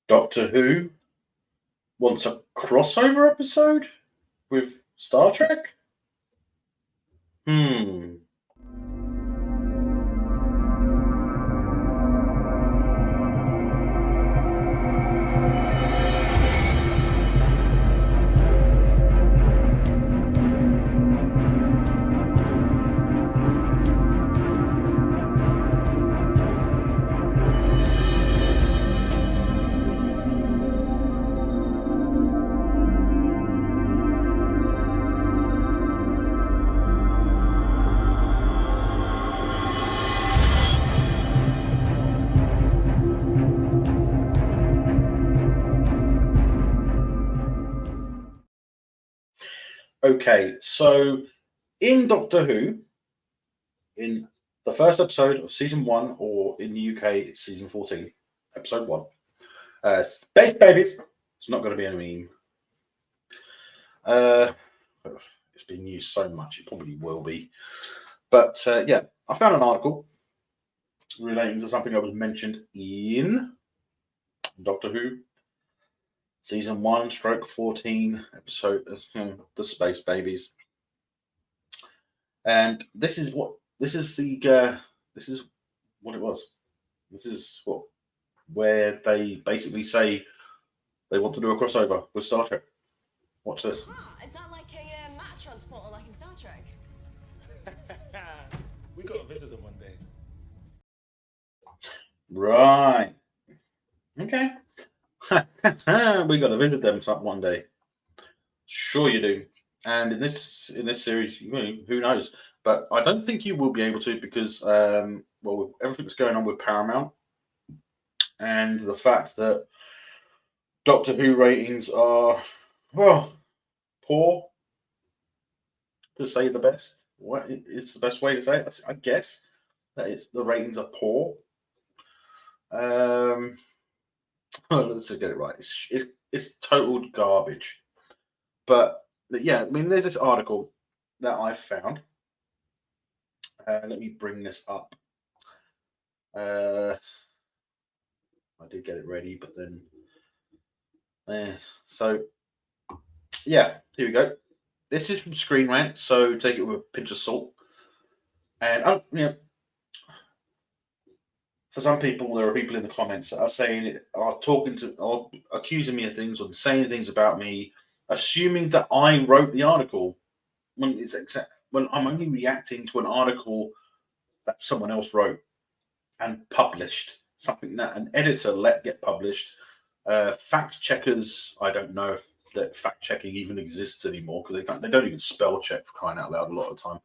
Doctor Who wants a crossover episode with Star Trek? Hmm. Okay, so in Doctor Who, in the first episode of season 1, or in the UK, it's season 14, episode 1, Space Babies. It's not going to be a meme. It's been used so much, it probably will be. But yeah, I found an article relating to something that was mentioned in Doctor Who, season 1, stroke 14, episode The Space Babies. And this is what this is what it was. This is where they basically say they want to do a crossover with Star Trek. Watch this. Is that like a matter transporter like in Star Trek? We gotta visit them one day. Right. Okay. We got to visit them one day. Sure you do. And in this series, who knows? But I don't think you will be able to because well, everything that's going on with Paramount and the fact that Doctor Who ratings are poor, to say the best. What is the best way to say it? I guess that the ratings are poor. Let's just get it right. It's total garbage. But yeah, I mean, there's this article that I found. Let me bring this up. I did get it ready, but then so yeah, here we go. This is from Screen Rant, so take it with a pinch of salt. And for some people, there are people in the comments that are saying, are accusing me of things or saying things about me, assuming that I wrote the article when when I'm only reacting to an article that someone else wrote and published, something that an editor let get published. Fact checkers, I don't know if that fact checking even exists anymore because they don't even spell check, for crying out loud, a lot of the time.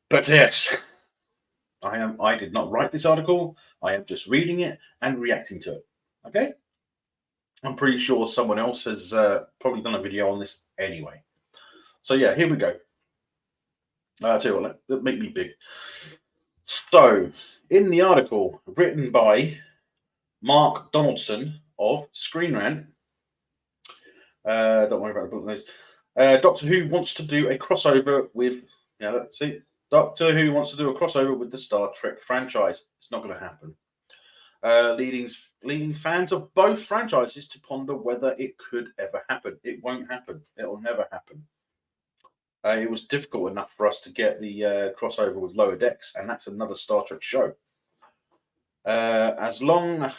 But yes, I did not write this article. I am just reading it and reacting to it. Okay. I'm pretty sure someone else has probably done a video on this anyway. So yeah, here we go. I'll tell you what, let make me big. So, in the article written by Mark Donaldson of Screen Rant, don't worry about the book notes. Doctor Who wants to do a crossover with. Let's see. Doctor Who wants to do a crossover with the Star Trek franchise. It's not going to happen. Leading fans of both franchises to ponder whether it could ever happen. It won't happen. It'll never happen. It was difficult enough for us to get the crossover with Lower Decks, and that's another Star Trek show. As the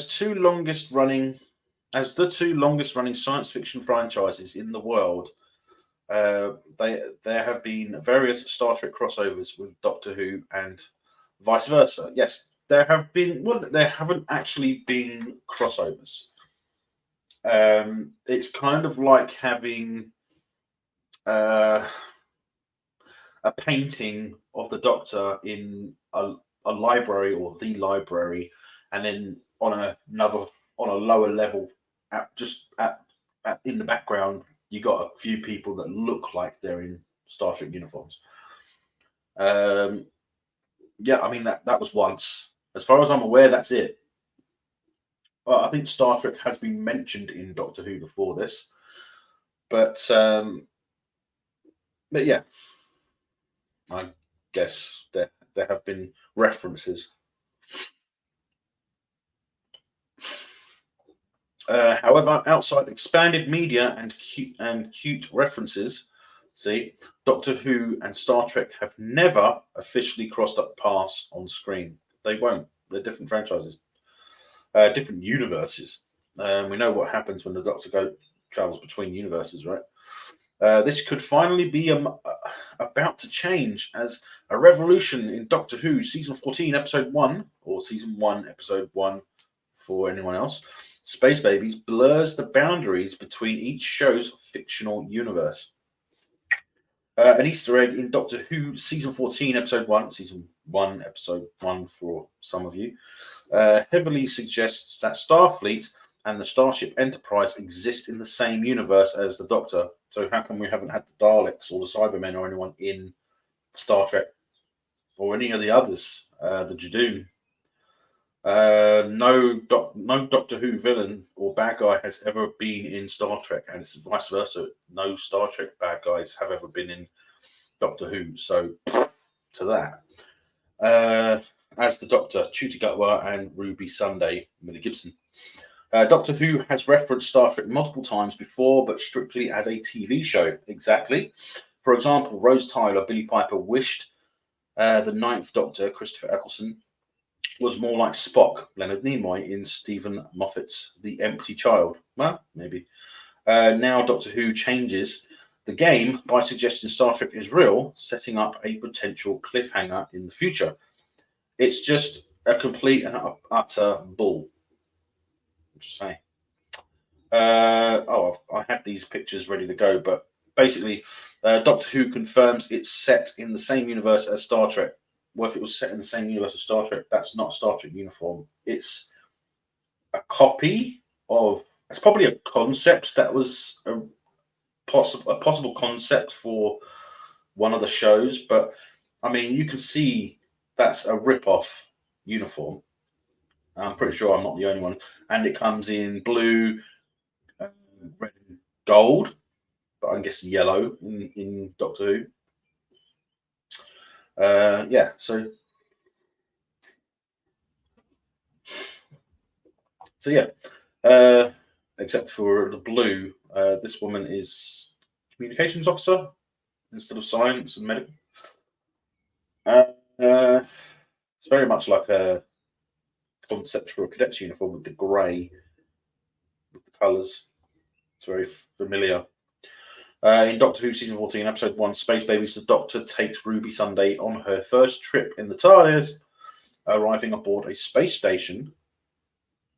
two longest running science fiction franchises in the world, there have been various Star Trek crossovers with Doctor Who and vice versa. Yes, there have been. Well, there haven't actually been crossovers. It's kind of like having a painting of the Doctor in a library or the library, and then on a lower level, in the background, you got a few people that look like they're in Star Trek uniforms. Yeah, I mean that was once. As far as I'm aware, that's it. I think Star Trek has been mentioned in Doctor Who before this, but yeah, I guess there have been references. However, outside expanded media and cute references, see, Doctor Who and Star Trek have never officially crossed up paths on screen. They won't. They're different franchises, different universes. We know what happens when the Doctor travels between universes, right? This could finally be about to change as a revolution in Doctor Who season 14, episode 1, or season 1, episode 1 for anyone else. Space Babies blurs the boundaries between each show's fictional universe. An Easter egg in Doctor Who season 14, episode 1, season 1, episode 1 for some of you, heavily suggests that Starfleet and the Starship Enterprise exist in the same universe as the Doctor. So how come we haven't had the Daleks or the Cybermen or anyone in Star Trek or any of the others? The Jadoon. No Doctor Who villain or bad guy has ever been in Star Trek, and it's vice versa. No Star Trek bad guys have ever been in Doctor Who. So to that. As the Doctor, Tutti Gutwa and Ruby Sunday, Millie Gibson. Doctor Who has referenced Star Trek multiple times before, but strictly as a TV show. Exactly. For example, Rose Tyler, Billie Piper wished the Ninth Doctor, Christopher Eccleston, was more like Spock, Leonard Nimoy, in Stephen Moffat's The Empty Child. Well, maybe. Now Doctor Who changes the game by suggesting Star Trek is real, setting up a potential cliffhanger in the future. It's just a complete and utter bull. Just saying. I had these pictures ready to go, but basically, Doctor Who confirms it's set in the same universe as Star Trek. Well, if it was set in the same universe as Star Trek, that's not Star Trek uniform. It's a copy of. It's probably a concept that was a possible concept for one of the shows, but I mean, you can see that's a rip-off uniform. I'm pretty sure I'm not the only one, and it comes in blue, red, and gold, but I'm guessing yellow in Doctor Who. Yeah, so yeah. Except for the blue, this woman is communications officer instead of science and medical. It's very much like a concept for a cadet's uniform with the grey, with the colours. It's very familiar. In Doctor Who season 14, episode 1, Space Babies, the Doctor takes Ruby Sunday on her first trip in the TARDIS, arriving aboard a space station.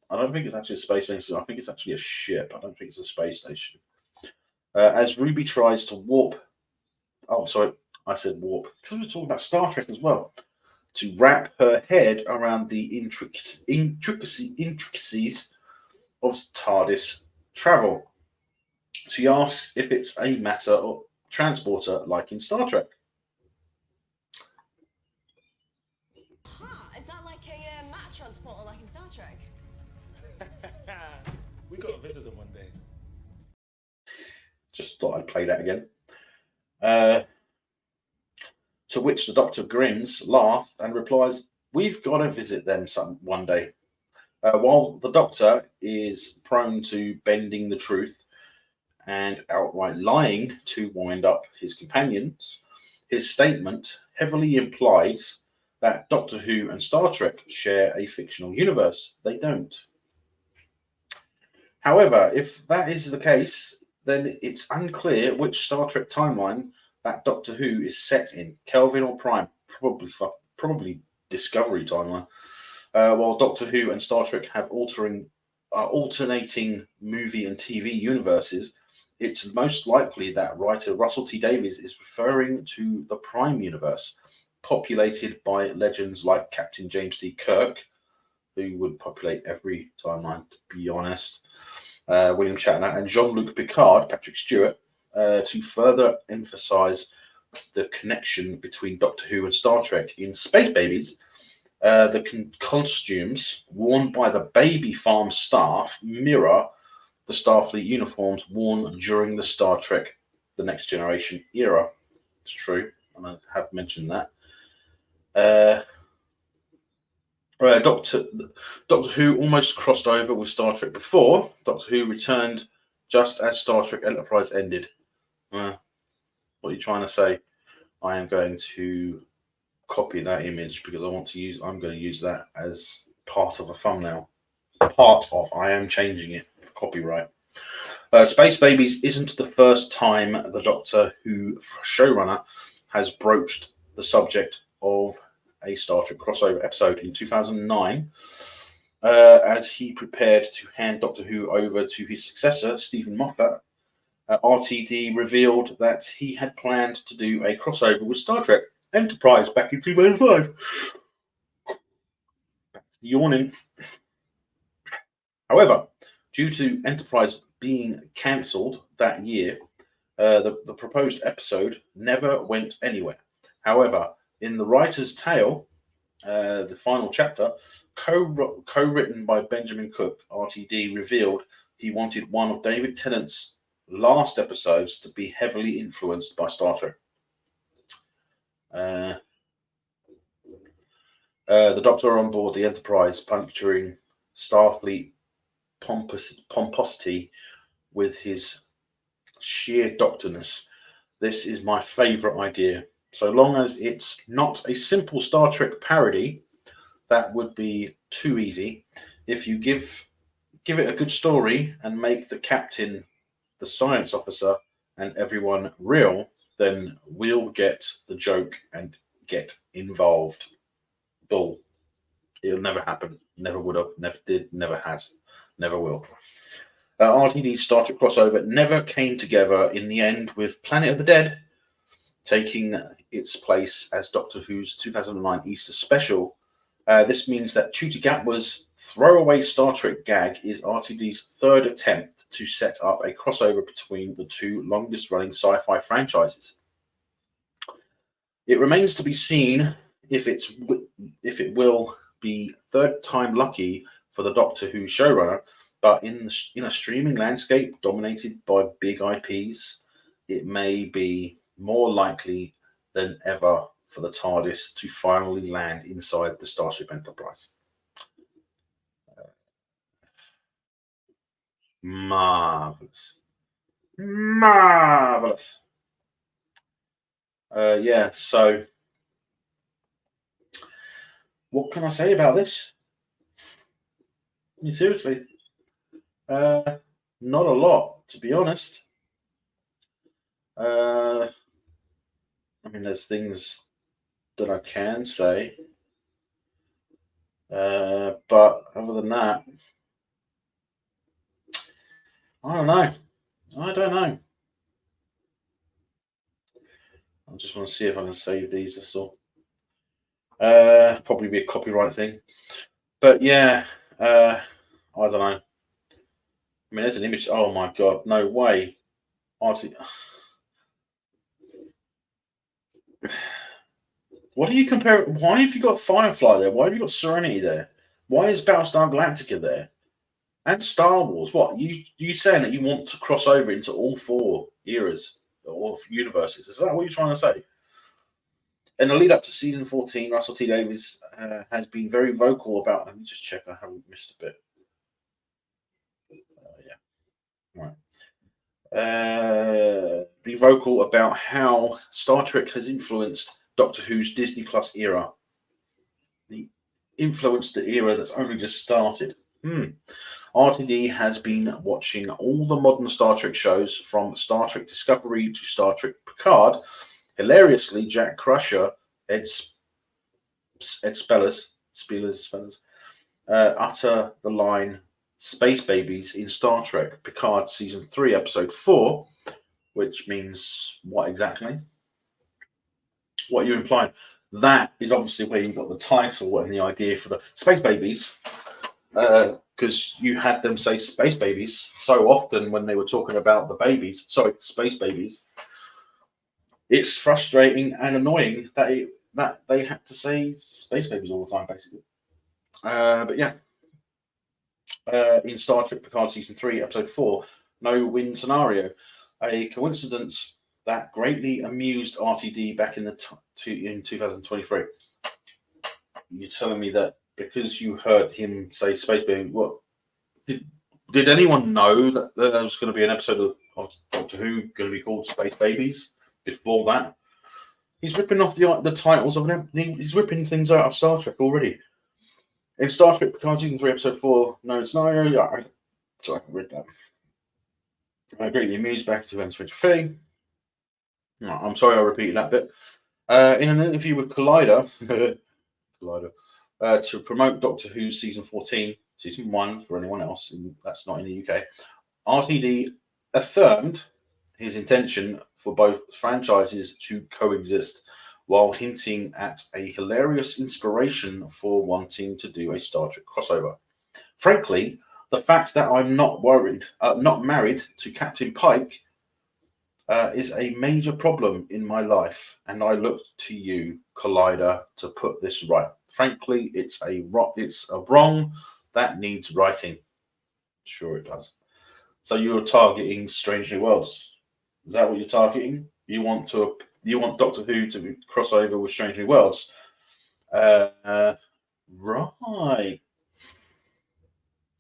I don't think it's actually a space station. I think it's actually a ship. I don't think it's a space station. As Ruby tries to warp. Oh, sorry, I said warp because we're talking about Star Trek as well. To wrap her head around the intricacies of TARDIS travel. She asks if it's a matter of transporter like in Star Trek. Huh, is that like a matter transporter like in Star Trek? We got to visit them one day. Just thought I'd play that again. To which the Doctor grins, laughs, and replies, "We've got to visit them one day." While the Doctor is prone to bending the truth and outright lying to wind up his companions, his statement heavily implies that Doctor Who and Star Trek share a fictional universe. They don't. However, if that is the case, then it's unclear which Star Trek timeline that Doctor Who is set in, Kelvin or Prime, probably Discovery timeline. While Doctor Who and Star Trek have alternating movie and TV universes, it's most likely that writer Russell T Davies is referring to the Prime universe, populated by legends like Captain James T. Kirk, who would populate every timeline, to be honest, William Shatner, and Jean-Luc Picard, Patrick Stewart, to further emphasize the connection between Doctor Who and Star Trek. In Space Babies, the costumes worn by the baby farm staff mirror the Starfleet uniforms worn during the Star Trek The Next Generation era. It's true, and I have mentioned that. Doctor Who almost crossed over with Star Trek before Doctor Who returned, just as Star Trek Enterprise ended. What are you trying to say? I am going to copy that image because I'm going to use that as part of a thumbnail. I am changing it for copyright. Space Babies isn't the first time the Doctor Who showrunner has broached the subject of a Star Trek crossover episode in 2009. As he prepared to hand Doctor Who over to his successor, Stephen Moffat, RTD revealed that he had planned to do a crossover with Star Trek Enterprise back in 2005. Yawning. However, due to Enterprise being cancelled that year, the proposed episode never went anywhere. However, in the writer's tale, the final chapter, co-written by Benjamin Cook, RTD revealed he wanted one of David Tennant's last episodes to be heavily influenced by Star Trek. The Doctor on board the Enterprise, puncturing Starfleet pomposity with his sheer doctorness. This is my favourite idea. So long as it's not a simple Star Trek parody, that would be too easy. If you give it a good story and make the captain the science officer and everyone real, then we'll get the joke and get involved. Bull. It'll never happen. Never would have. Never did. Never has. Never will. RTD's Star Trek crossover never came together in the end, with Planet of the Dead taking its place as Doctor Who's 2009 Easter special. This means that Ncuti Gatwa's throwaway Star Trek gag is RTD's third attempt to set up a crossover between the two longest-running sci-fi franchises. It remains to be seen if it will be third time lucky for the Doctor Who showrunner, but in a streaming landscape dominated by big IPs, it may be more likely than ever for the TARDIS to finally land inside the Starship Enterprise. Marvelous. Yeah, so what can I say about this? I mean, seriously, not a lot, to be honest. I mean, there's things that I can say, but other than that, I don't know. I just want to see if I can save these. That's all. Probably be a copyright thing, but yeah, I don't know. I mean, there's an image. Oh my god, no way! What do you compare? Why have you got Firefly there? Why have you got Serenity there? Why is Battlestar Galactica there? And Star Wars? What you saying that you want to cross over into all four eras or universes? Is that what you're trying to say? In the lead up to season 14, Russell T Davies has been very vocal about. Let me just check. I haven't missed a bit. Yeah. Right. Be vocal about how Star Trek has influenced Doctor Who's Disney Plus era. Influenced the era that's only just started. RTD has been watching all the modern Star Trek shows from Star Trek Discovery to Star Trek Picard. Hilariously, Jack Crusher, Ed Spellers, utter the line "Space Babies" in Star Trek Picard Season 3, Episode 4, which means what exactly? What are you implying? That is obviously where you got the title and the idea for the Space Babies, because you had them say Space Babies so often when they were talking about the babies. Sorry, Space Babies. It's frustrating and annoying that they had to say Space Babies all the time, basically. But yeah. In Star Trek Picard Season 3, Episode 4, No Win Scenario. A coincidence that greatly amused RTD back in 2023. You're telling me that because you heard him say space baby. What did anyone know that there was going to be an episode of Doctor Who going to be called Space Babies before that? He's ripping off the titles of them. He's ripping things out of Star Trek already. In Star Trek Picard Season 3, Episode 4, Known Scenario, so I can read that. I greatly amused back to 2023. No, I'm sorry I repeated that bit. In an interview with Collider, to promote Doctor Who Season 14, Season 1 for anyone else, that's not in the UK, RTD affirmed his intention for both franchises to coexist, while hinting at a hilarious inspiration for wanting to do a Star Trek crossover. Frankly, the fact that I'm not married to Captain Pike, is a major problem in my life, and I look to you, Collider, to put this right. Frankly, it's a wrong that needs righting. Sure, it does. So you're targeting Strange New Worlds. Is that what you're targeting? You want Doctor Who to cross over with Strange New Worlds? Right.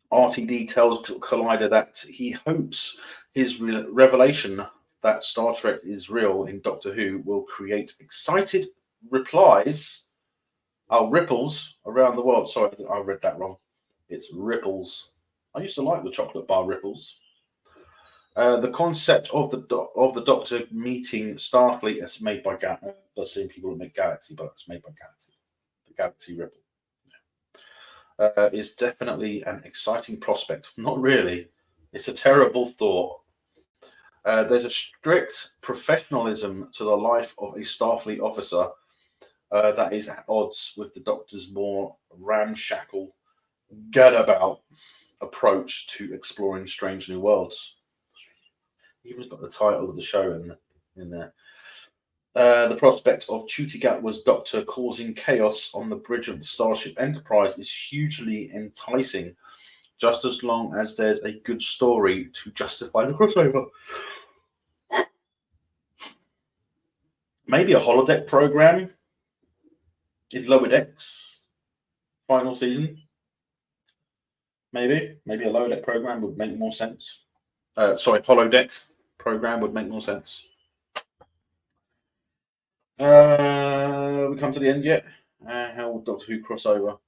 RTD tells Collider that he hopes his revelation that Star Trek is real in Doctor Who will create excited ripples around the world. Sorry, I read that wrong. It's ripples. I used to like the chocolate bar ripples. The concept of the Doctor meeting Starfleet as made by Galaxy. I've seen people that make Galaxy, but it's made by Galaxy. The Galaxy Ripple is definitely an exciting prospect. Not really. It's a terrible thought. There's a strict professionalism to the life of a Starfleet officer that is at odds with the Doctor's more ramshackle, gadabout approach to exploring strange new worlds. Even got the title of the show in there. The prospect of Chutigatwa's Doctor causing chaos on the bridge of the Starship Enterprise is hugely enticing, just as long as there's a good story to justify the crossover. Maybe a holodeck program in Lower Decks final season. Maybe a lower deck program would make more sense. Holodeck program would make more sense. We come to the end yet? How will Doctor Who crossover?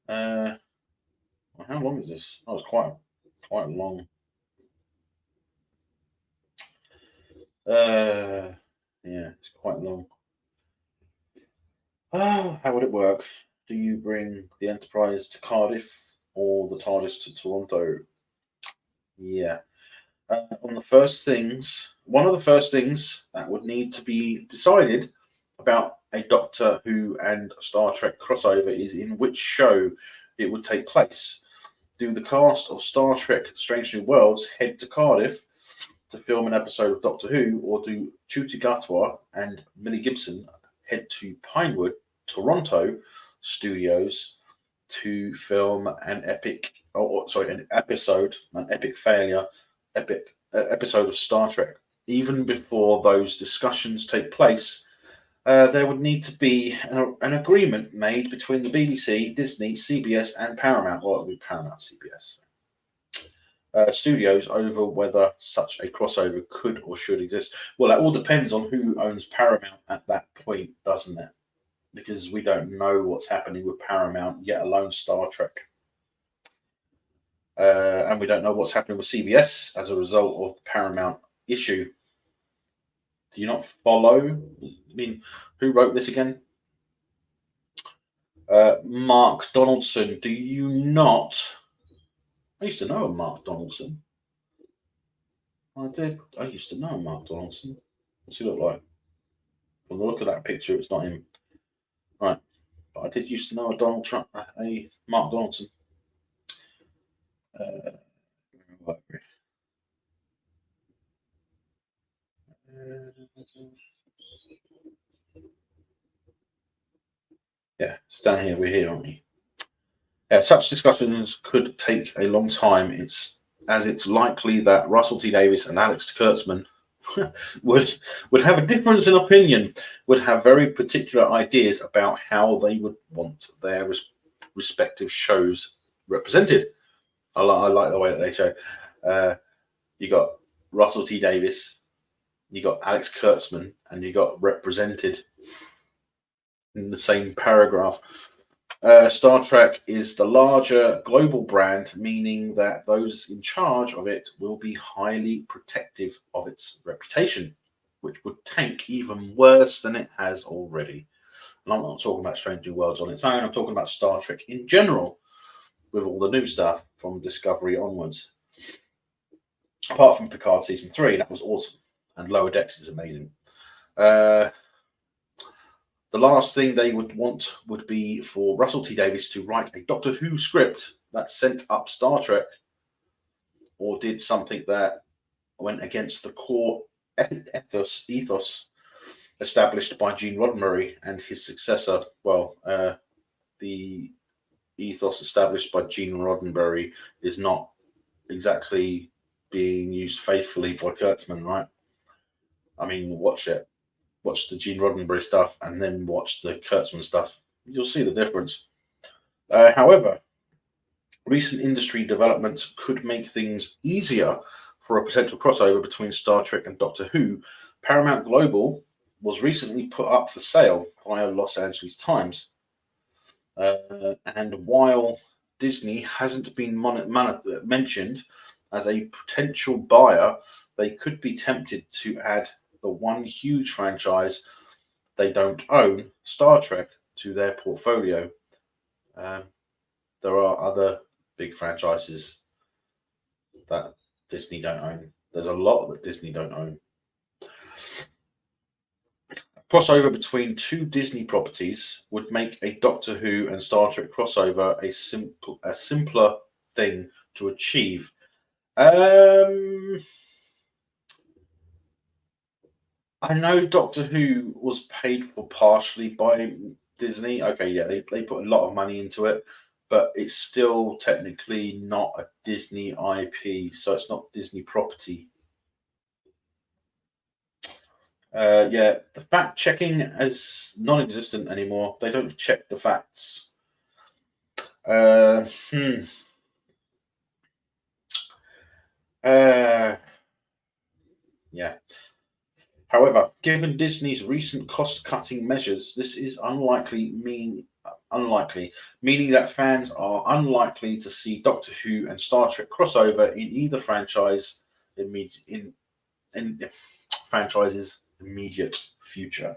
How long is this? Oh, it's quite long. Yeah, it's quite long. How would it work? Do you bring the Enterprise to Cardiff or the TARDIS to Toronto? Yeah. One of the first things that would need to be decided about a Doctor Who and Star Trek crossover is in which show it would take place. Do the cast of Star Trek Strange New Worlds head to Cardiff to film an episode of Doctor Who, or do Ncuti Gatwa and Millie Gibson head to Pinewood, Toronto studios to film an epic episode of Star Trek? Even before those discussions take place, there would need to be an agreement made between the BBC, Disney, CBS, and Paramount, or it would be Paramount CBS studios over whether such a crossover could or should exist. Well, that all depends on who owns Paramount at that point, doesn't it? Because we don't know what's happening with Paramount, yet alone Star Trek. And we don't know what's happening with CBS as a result of the Paramount issue. Do you not follow? I mean, who wrote this again? Mark Donaldson. Do you not? I used to know a Mark Donaldson. I did. I used to know a Mark Donaldson. What's he look like? From the look of that picture, it's not him. Right. But I did used to know a Mark Donaldson. Yeah, it's down here. We're here, aren't we? Such discussions could take a long time. It's likely that Russell T Davies and Alex Kurtzman would have a difference in opinion, would have very particular ideas about how they would want their respective shows represented. I like the way that they show. You got Russell T Davies, you got Alex Kurtzman, and you got represented in the same paragraph. Star Trek is the larger global brand, meaning that those in charge of it will be highly protective of its reputation, which would tank even worse than it has already. And I'm not talking about Strange New Worlds on its own, I'm talking about Star Trek in general, with all the new stuff from Discovery onwards. Apart from Picard Season 3, that was awesome. And Lower Decks is amazing. The last thing they would want would be for Russell T Davies to write a Doctor Who script that sent up Star Trek or did something that went against the core ethos established by Gene Roddenberry and his successor. Well, the ethos established by Gene Roddenberry is not exactly being used faithfully by Kurtzman, right? I mean, watch it. Watch the Gene Roddenberry stuff and then watch the Kurtzman stuff. You'll see the difference. However, recent industry developments could make things easier for a potential crossover between Star Trek and Doctor Who. Paramount Global was recently put up for sale via Los Angeles Times. And while Disney hasn't been mentioned as a potential buyer, they could be tempted to add the one huge franchise they don't own, Star Trek, to their portfolio. There are other big franchises that Disney don't own. There's a lot that Disney don't own. Crossover between two Disney properties would make a Doctor Who and Star Trek crossover a simpler thing to achieve. I know Doctor Who was paid for partially by Disney. Okay, yeah, they put a lot of money into it, but it's still technically not a Disney IP, so it's not Disney property. Yeah, the fact checking is non-existent anymore. They don't check the facts. Yeah. However, given Disney's recent cost-cutting measures, this is unlikely, meaning that fans are unlikely to see Doctor Who and Star Trek crossover in either franchise's immediate future.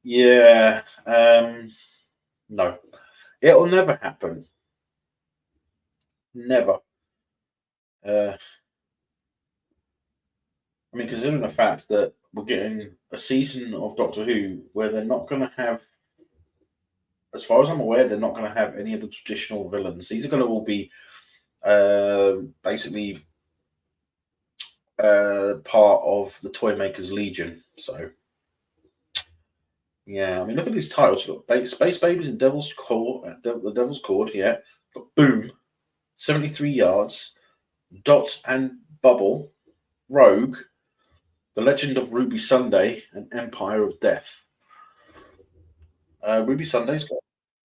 Yeah, no, it'll never happen. Never. I mean, considering the fact that we're getting a season of Doctor Who where they're not going to have, as far as I'm aware, they're not going to have any of the traditional villains. These are going to all be basically part of the Toymakers Legion. So, yeah, I mean, look at these titles. You've got Space Babies and Devil's Cord, the Devil's Cord, yeah. But Boom, 73 Yards, Dot and Bubble, Rogue, The Legend of Ruby Sunday, and Empire of Death. Ruby Sunday's got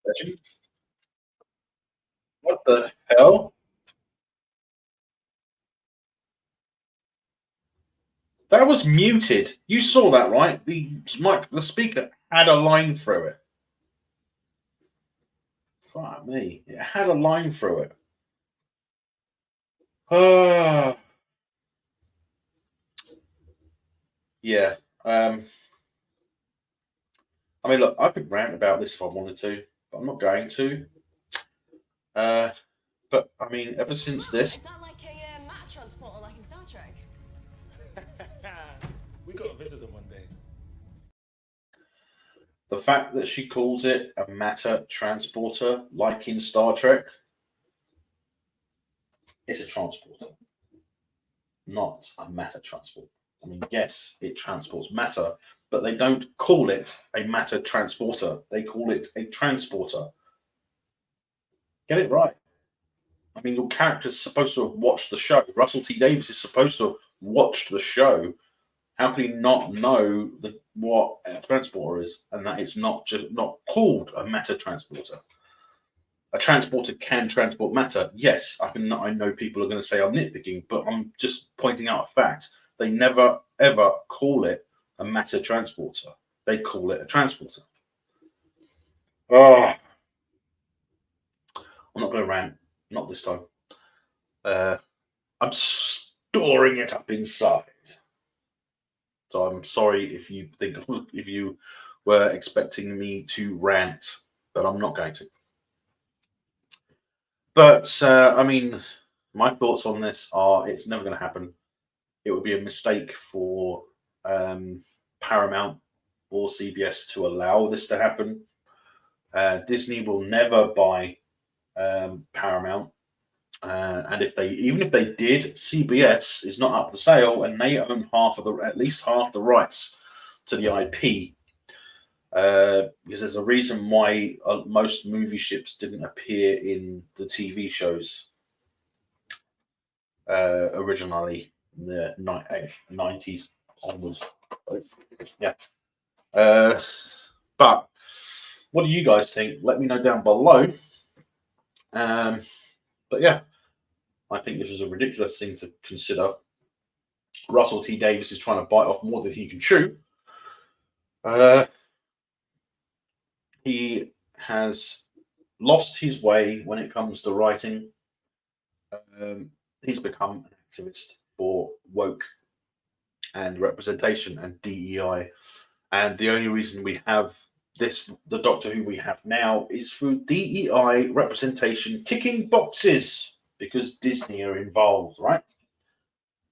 Legend. What the hell? That was muted. You saw that, right? The speaker had a line through it. Fuck me. It had a line through it. Yeah. I mean, look, I could rant about this if I wanted to, but I'm not going to. But I mean, ever since this, Is that like a matter transporter like in Star Trek? We gotta visit them one day. the fact that she calls it a matter transporter, like in Star Trek, it's a transporter, not a matter transport. I mean, yes, it transports matter, but they don't call it a matter transporter. They call it a transporter. Get it right. I mean, your character's supposed to have watched the show. Russell T Davies is supposed to have watched the show. How can he not know what a transporter is, and that it's not called a matter transporter? A transporter can transport matter. Yes, I know people are going to say I'm nitpicking, but I'm just pointing out a fact. They never ever call it a matter transporter. They call it a transporter. Oh, I'm not going to rant. Not this time. I'm storing it up inside. So I'm sorry if you were expecting me to rant, but I'm not going to. But I mean, my thoughts on this are: it's never going to happen. It would be a mistake for Paramount or CBS to allow this to happen. Disney will never buy Paramount. And even if they did, CBS is not up for sale, and they own at least half the rights to the IP. Because there's a reason why most movie ships didn't appear in the TV shows originally in the 90s onwards. Yeah. But what do you guys think? Let me know down below. But yeah, I think this is a ridiculous thing to consider. Russell T Davies is trying to bite off more than he can chew. He has lost his way when it comes to writing. He's become an activist for woke and representation and DEI. And the only reason we have the Doctor Who we have now, is through DEI representation ticking boxes, because Disney are involved, right?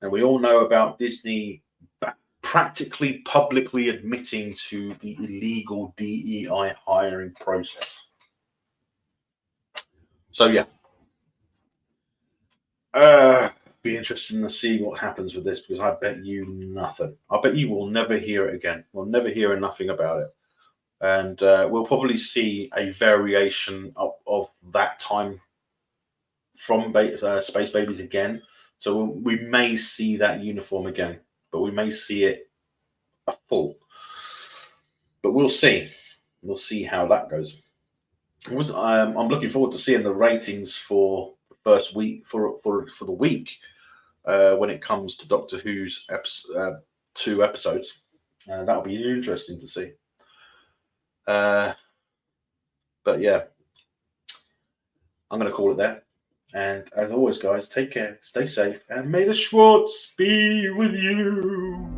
And we all know about Disney practically publicly admitting to the illegal DEI hiring process. So yeah, be interesting to see what happens with this, because I bet you nothing. I bet you will never hear it again. We'll never hear nothing about it, and we'll probably see a variation of that time from Space Babies again. So we may see that uniform again, but we may see it a full. But we'll see. We'll see how that goes. I'm looking forward to seeing the ratings for the first week for the week when it comes to Doctor Who's 2 episodes. That'll be interesting to see. But yeah, I'm going to call it there. And as always, guys, take care, stay safe, and may the Schwartz be with you.